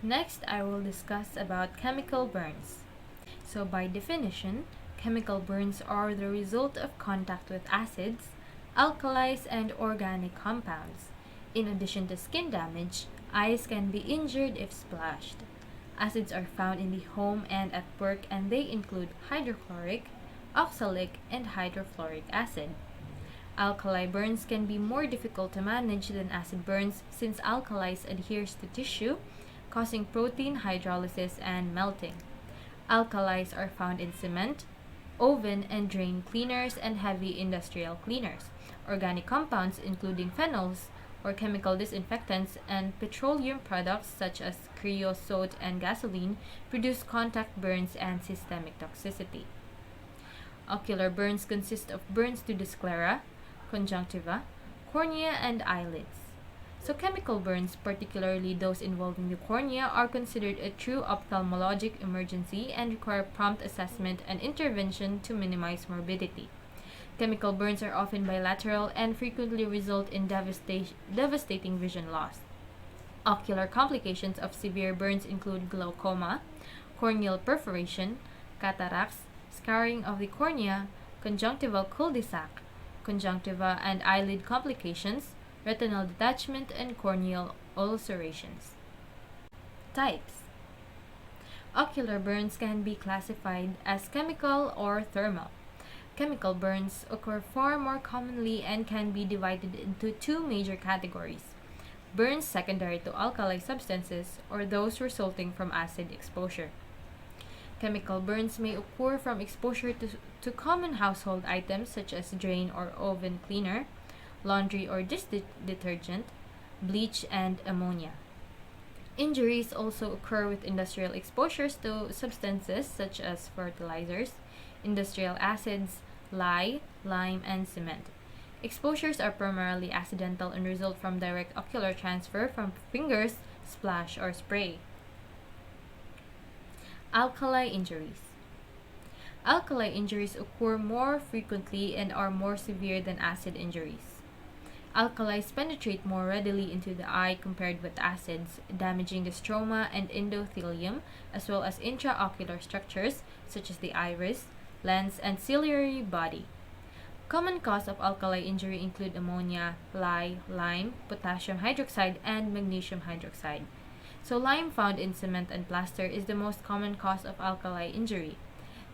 Next, I will discuss about chemical burns. So by definition, chemical burns are the result of contact with acids, alkalis, and organic compounds. In addition to skin damage, eyes can be injured if splashed. Acids are found in the home and at work, and they include hydrochloric, oxalic, and hydrofluoric acid. Alkali burns can be more difficult to manage than acid burns since alkalis adheres to tissue, causing protein hydrolysis and melting. Alkalis are found in cement, oven and drain cleaners, and heavy industrial cleaners. Organic compounds, including phenols or chemical disinfectants, and petroleum products such as creosote and gasoline, produce contact burns and systemic toxicity. Ocular burns consist of burns to the sclera, conjunctiva, cornea, and eyelids. So chemical burns, particularly those involving the cornea, are considered a true ophthalmologic emergency and require prompt assessment and intervention to minimize morbidity. Chemical burns are often bilateral and frequently result in devastating vision loss. Ocular complications of severe burns include glaucoma, corneal perforation, cataracts, scarring of the cornea, conjunctival cul-de-sac, conjunctiva and eyelid complications, retinal detachment, and corneal ulcerations. Types. Ocular burns can be classified as chemical or thermal. Chemical burns occur far more commonly and can be divided into two major categories: burns secondary to alkali substances or those resulting from acid exposure. Chemical burns may occur from exposure to common household items such as drain or oven cleaner, laundry or dish detergent, bleach, and ammonia. Injuries also occur with industrial exposures to substances such as fertilizers, industrial acids, lye, lime, and cement. Exposures are primarily accidental and result from direct ocular transfer from fingers, splash, or spray. Alkali injuries. Alkali injuries occur more frequently and are more severe than acid injuries. Alkalis penetrate more readily into the eye compared with acids, damaging the stroma and endothelium, as well as intraocular structures such as the iris, lens, and ciliary body. Common cause of alkali injury include ammonia, lye, lime, potassium hydroxide, and magnesium hydroxide. So lime found in cement and plaster is the most common cause of alkali injury.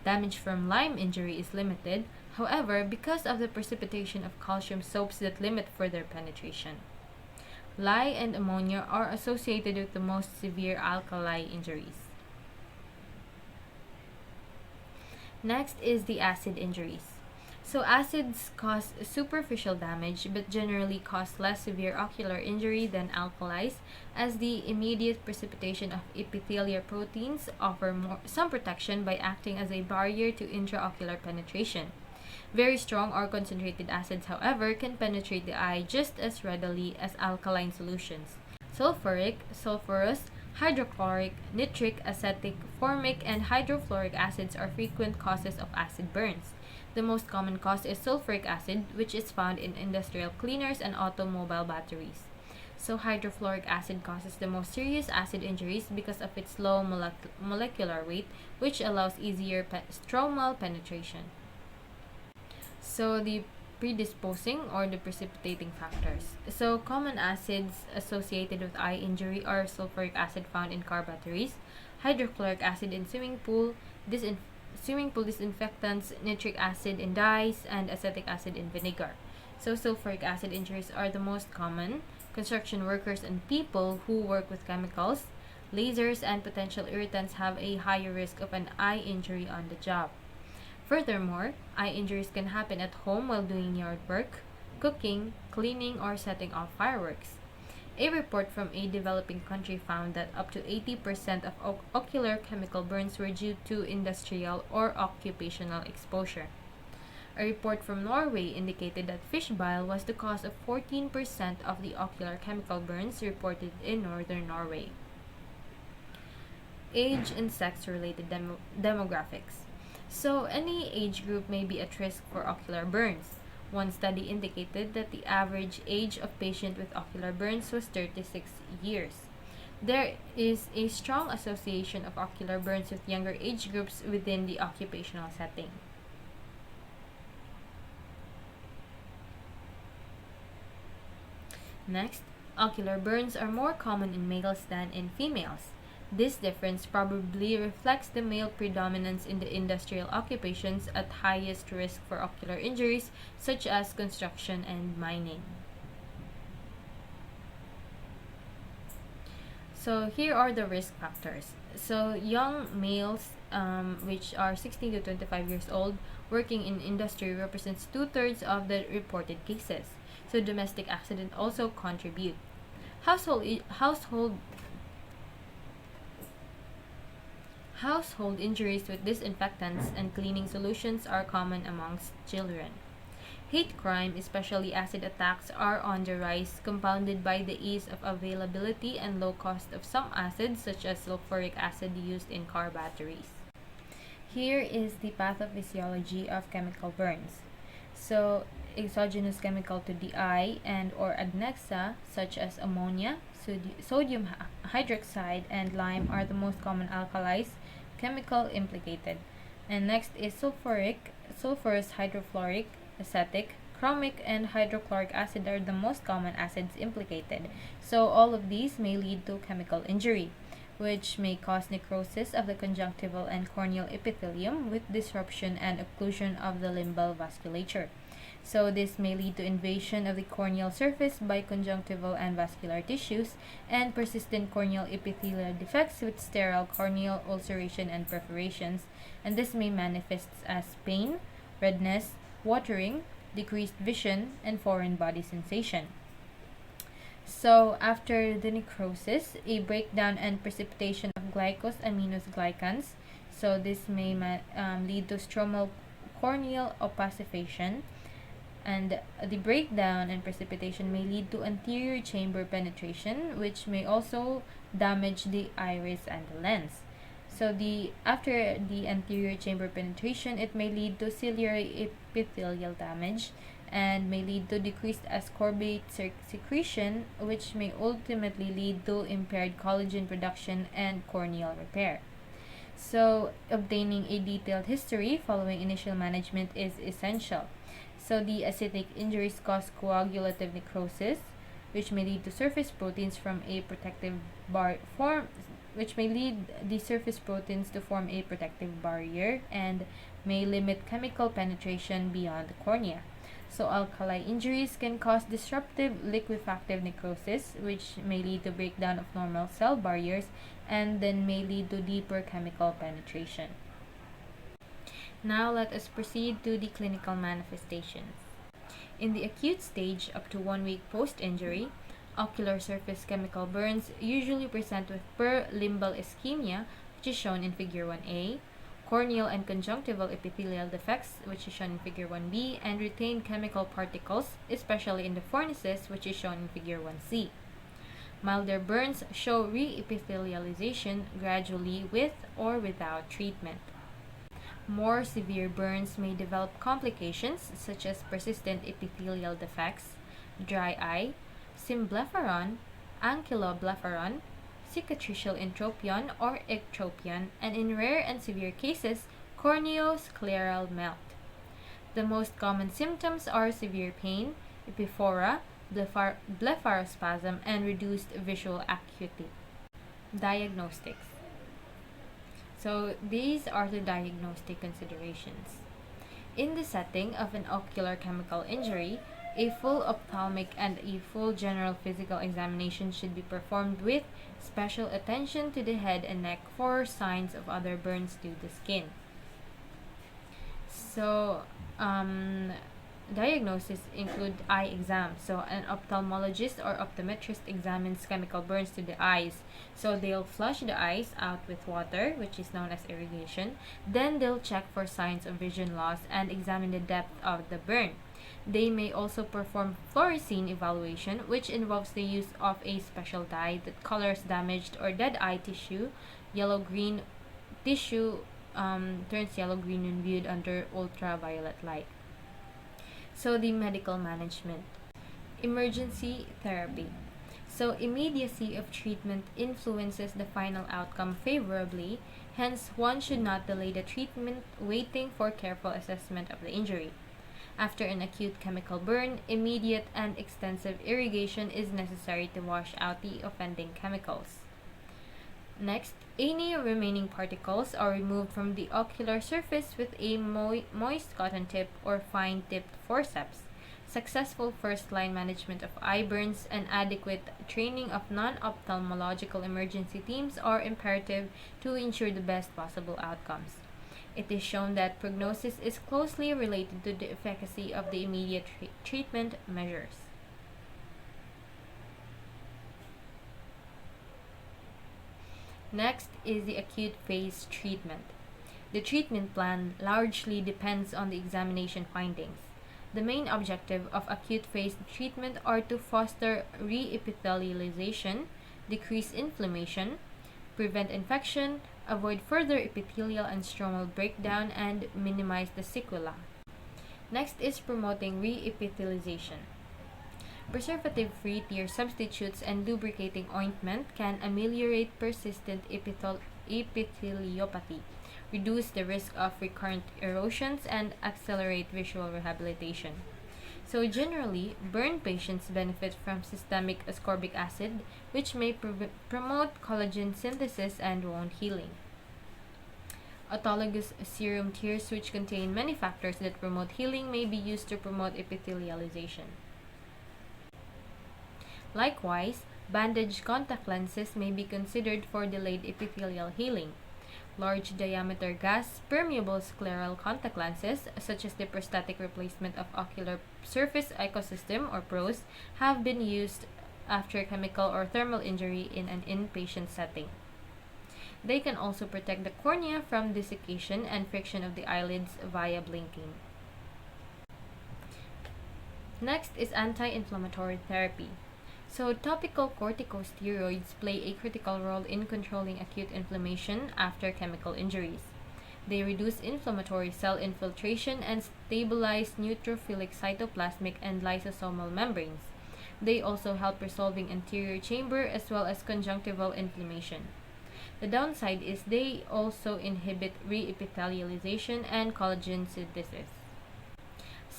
Damage from lime injury is limited, however, because of the precipitation of calcium soaps that limit further penetration. Lye and ammonia are associated with the most severe alkali injuries. Next is the acid injuries. So acids cause superficial damage but generally cause less severe ocular injury than alkalis, as the immediate precipitation of epithelial proteins offer some protection by acting as a barrier to intraocular penetration. Very strong or concentrated acids, however, can penetrate the eye just as readily as alkaline solutions. Sulfuric, sulfurous, hydrochloric, nitric, acetic, formic, and hydrofluoric acids are frequent causes of acid burns. The most common cause is sulfuric acid, which is found in industrial cleaners and automobile batteries. So hydrofluoric acid causes the most serious acid injuries because of its low molecular weight, which allows easier stromal penetration. So the predisposing or the precipitating factors. So common acids associated with eye injury are sulfuric acid found in car batteries, hydrochloric acid in swimming pool disinfectants, nitric acid in dyes, and acetic acid in vinegar. So sulfuric acid injuries are the most common. Construction workers and people who work with chemicals, lasers, and potential irritants have a higher risk of an eye injury on the job. Furthermore, eye injuries can happen at home while doing yard work, cooking, cleaning, or setting off fireworks. A report from a developing country found that up to 80% of ocular chemical burns were due to industrial or occupational exposure. A report from Norway indicated that fish bile was the cause of 14% of the ocular chemical burns reported in northern Norway. Age and sex-related demographics. So, any age group may be at risk for ocular burns. One study indicated that the average age of patient with ocular burns was 36 years. There is a strong association of ocular burns with younger age groups within the occupational setting. Next, ocular burns are more common in males than in females. This difference probably reflects the male predominance in the industrial occupations at highest risk for ocular injuries, such as construction and mining. So here are the risk factors. So young males, which are 16 to 25 years old, working in industry represents two-thirds of the reported cases. So domestic accident also contribute. Household injuries with disinfectants and cleaning solutions are common amongst children. Hate crime, especially acid attacks, are on the rise, compounded by the ease of availability and low cost of some acids, such as sulfuric acid used in car batteries. Here is the pathophysiology of chemical burns. So, exogenous chemical to the eye and or adnexa, such as ammonia, sodium hydroxide, and lime are the most common alkalis chemical implicated. And next is sulfurous hydrofluoric, acetic, chromic, and hydrochloric acid are the most common acids implicated. So all of these may lead to chemical injury, which may cause necrosis of the conjunctival and corneal epithelium with disruption and occlusion of the limbal vasculature. So this may lead to invasion of the corneal surface by conjunctival and vascular tissues and persistent corneal epithelial defects with sterile corneal ulceration and perforations, and this may manifest as pain, redness, watering, decreased vision, and foreign body sensation. So, after the necrosis, a breakdown and precipitation of glycosaminous glycans. So, this may lead to stromal corneal opacification, and the breakdown and precipitation may lead to anterior chamber penetration, which may also damage the iris and the lens. So after the anterior chamber penetration, it may lead to ciliary epithelial damage and may lead to decreased ascorbate secretion, which may ultimately lead to impaired collagen production and corneal repair. So obtaining a detailed history following initial management is essential. So the ascitic injuries cause coagulative necrosis, which may lead to surface proteins from a protective which may lead the surface proteins to form a protective barrier and may limit chemical penetration beyond the cornea. So alkali injuries can cause disruptive liquefactive necrosis, which may lead to breakdown of normal cell barriers and then may lead to deeper chemical penetration. Now let us proceed to the clinical manifestations. In the acute stage, up to 1 week post-injury, ocular surface chemical burns usually present with perlimbal ischemia, which is shown in Figure 1A, corneal and conjunctival epithelial defects, which is shown in Figure 1B, and retained chemical particles, especially in the fornices, which is shown in Figure 1C. Milder burns show re-epithelialization gradually with or without treatment. More severe burns may develop complications such as persistent epithelial defects, dry eye, symblepharon, ankyloblepharon, cicatricial entropion or ectropion, and in rare and severe cases, corneoscleral melt. The most common symptoms are severe pain, epiphora, blepharospasm, and reduced visual acuity. Diagnostics. So these are the diagnostic considerations. In the setting of an ocular chemical injury, a full ophthalmic and a full general physical examination should be performed with special attention to the head and neck for signs of other burns to the skin. So, diagnosis include eye exam. So an ophthalmologist or optometrist examines chemical burns to the eyes. So they'll flush the eyes out with water, which is known as irrigation. Then they'll check for signs of vision loss and examine the depth of the burn. They may also perform fluorescein evaluation, which involves the use of a special dye that colors damaged or dead eye tissue. Yellow-green tissue turns yellow-green when viewed under ultraviolet light. So the medical management. Emergency therapy. So, immediacy of treatment influences the final outcome favorably, hence, one should not delay the treatment waiting for careful assessment of the injury. After an acute chemical burn, immediate and extensive irrigation is necessary to wash out the offending chemicals. Next, any remaining particles are removed from the ocular surface with a moist cotton tip or fine tipped forceps. Successful first line management of eye burns and adequate training of non ophthalmological emergency teams are imperative to ensure the best possible outcomes. It is shown that prognosis is closely related to the efficacy of the immediate treatment measures. Next is the acute phase treatment. The treatment plan largely depends on the examination findings. The main objective of acute phase treatment are to foster reepithelialization, decrease inflammation, prevent infection, avoid further epithelial and stromal breakdown, and minimize the sequela. Next is promoting reepithelialization. Preservative-free tear substitutes and lubricating ointment can ameliorate persistent epitheliopathy, reduce the risk of recurrent erosions, and accelerate visual rehabilitation. So generally, burn patients benefit from systemic ascorbic acid, which may promote collagen synthesis and wound healing. Autologous serum tears, which contain many factors that promote healing, may be used to promote epithelialization. Likewise, bandaged contact lenses may be considered for delayed epithelial healing. Large diameter gas permeable scleral contact lenses, such as the prosthetic replacement of ocular surface ecosystem or PROS, have been used after chemical or thermal injury in an inpatient setting. They can also protect the cornea from desiccation and friction of the eyelids via blinking. Next is anti-inflammatory therapy. So, topical corticosteroids play a critical role in controlling acute inflammation after chemical injuries. They reduce inflammatory cell infiltration and stabilize neutrophilic cytoplasmic and lysosomal membranes. They also help resolving anterior chamber as well as conjunctival inflammation. The downside is they also inhibit reepithelialization and collagen synthesis.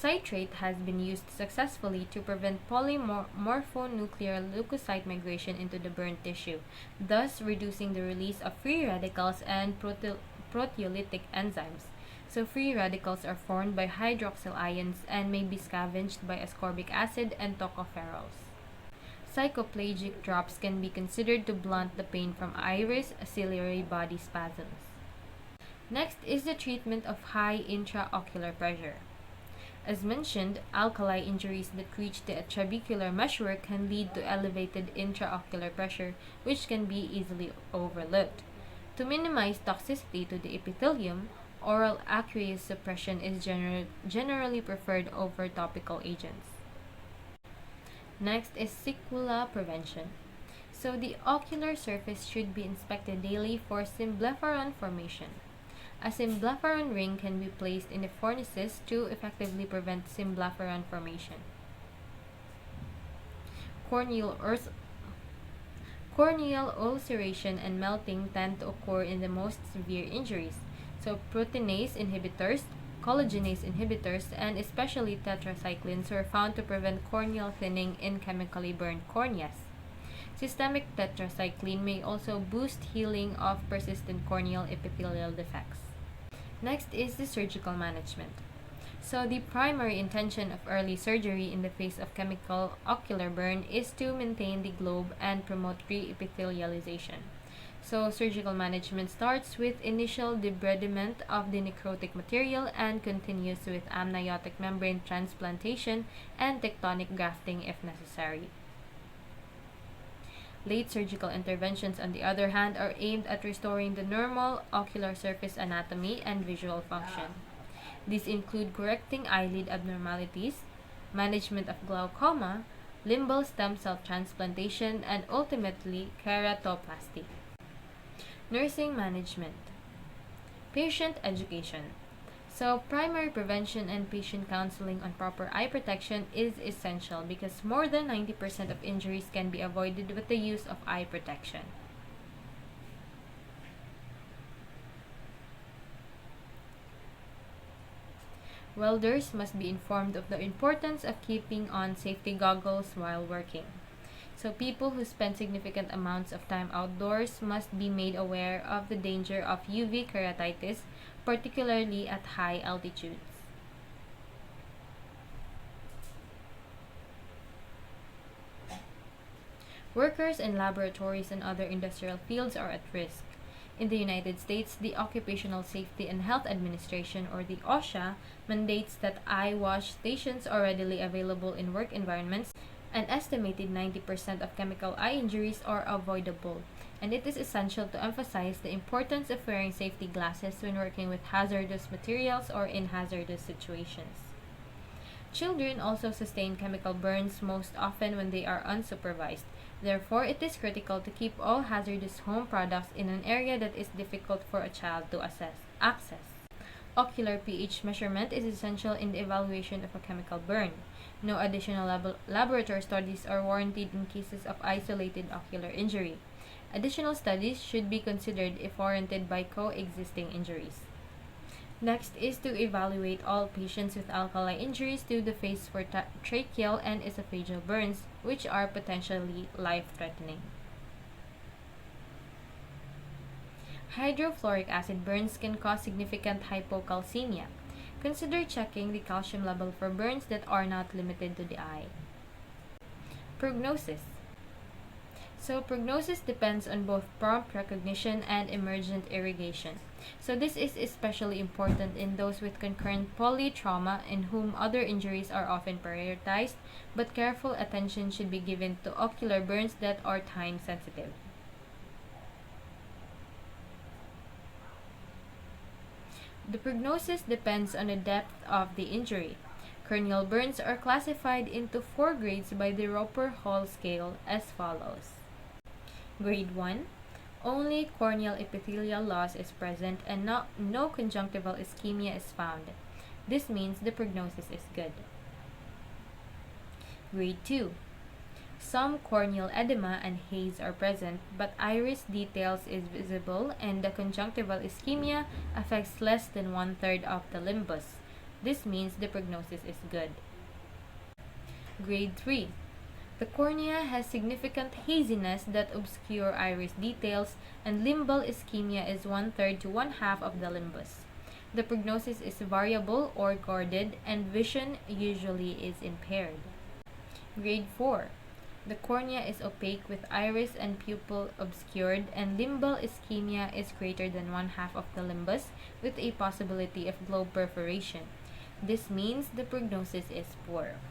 Citrate has been used successfully to prevent polymorphonuclear leukocyte migration into the burnt tissue, thus reducing the release of free radicals and proteolytic enzymes. So free radicals are formed by hydroxyl ions and may be scavenged by ascorbic acid and tocopherols. Psychoplastic drops can be considered to blunt the pain from iris, ciliary body spasms. Next is the treatment of high intraocular pressure. As mentioned, alkali injuries that reach the trabecular meshwork can lead to elevated intraocular pressure, which can be easily overlooked. To minimize toxicity to the epithelium, oral aqueous suppression is generally preferred over topical agents. Next is sequela prevention. So the ocular surface should be inspected daily for symblepharon formation. A symblepharon ring can be placed in the fornices to effectively prevent symblepharon formation. Corneal ulceration and melting tend to occur in the most severe injuries. So proteinase inhibitors, collagenase inhibitors, and especially tetracyclines were found to prevent corneal thinning in chemically burned corneas. Systemic tetracycline may also boost healing of persistent corneal epithelial defects. Next is the surgical management. So the primary intention of early surgery in the face of chemical ocular burn is to maintain the globe and promote reepithelialization. So surgical management starts with initial debridement of the necrotic material and continues with amniotic membrane transplantation and tectonic grafting if necessary. Late surgical interventions, on the other hand, are aimed at restoring the normal ocular surface anatomy and visual function. These include correcting eyelid abnormalities, management of glaucoma, limbal stem cell transplantation, and ultimately keratoplasty. Nursing management. Patient education. So, primary prevention and patient counseling on proper eye protection is essential because more than 90% of injuries can be avoided with the use of eye protection. Welders must be informed of the importance of keeping on safety goggles while working. So, people who spend significant amounts of time outdoors must be made aware of the danger of UV keratitis, particularly at high altitudes. Workers in laboratories and other industrial fields are at risk. In the United States, the Occupational Safety and Health Administration, or the OSHA, mandates that eye wash stations are readily available in work environments. An estimated 90% of chemical eye injuries are avoidable, and it is essential to emphasize the importance of wearing safety glasses when working with hazardous materials or in hazardous situations. Children also sustain chemical burns most often when they are unsupervised. Therefore, it is critical to keep all hazardous home products in an area that is difficult for a child to access. Ocular pH measurement is essential in the evaluation of a chemical burn. No additional laboratory studies are warranted in cases of isolated ocular injury. Additional studies should be considered if warranted by coexisting injuries. Next is to evaluate all patients with alkali injuries to the face for tracheal and esophageal burns, which are potentially life-threatening. Hydrofluoric acid burns can cause significant hypocalcemia. Consider checking the calcium level for burns that are not limited to the eye. Prognosis. So, prognosis depends on both prompt recognition and emergent irrigation. So, this is especially important in those with concurrent polytrauma in whom other injuries are often prioritized, but careful attention should be given to ocular burns that are time sensitive. The prognosis depends on the depth of the injury. Corneal burns are classified into 4 grades by the Roper-Hall scale as follows. Grade 1. Only corneal epithelial loss is present and no conjunctival ischemia is found. This means the prognosis is good. Grade 2. Some corneal edema and haze are present, but iris details is visible and the conjunctival ischemia affects less than 1/3 of the limbus. This means the prognosis is good. Grade 3. The cornea has significant haziness that obscure iris details, and limbal ischemia is 1/3 to 1/2 of the limbus. The prognosis is variable or guarded, and vision usually is impaired. Grade 4. The cornea is opaque with iris and pupil obscured, and limbal ischemia is greater than 1/2 of the limbus, with a possibility of globe perforation. This means the prognosis is poor.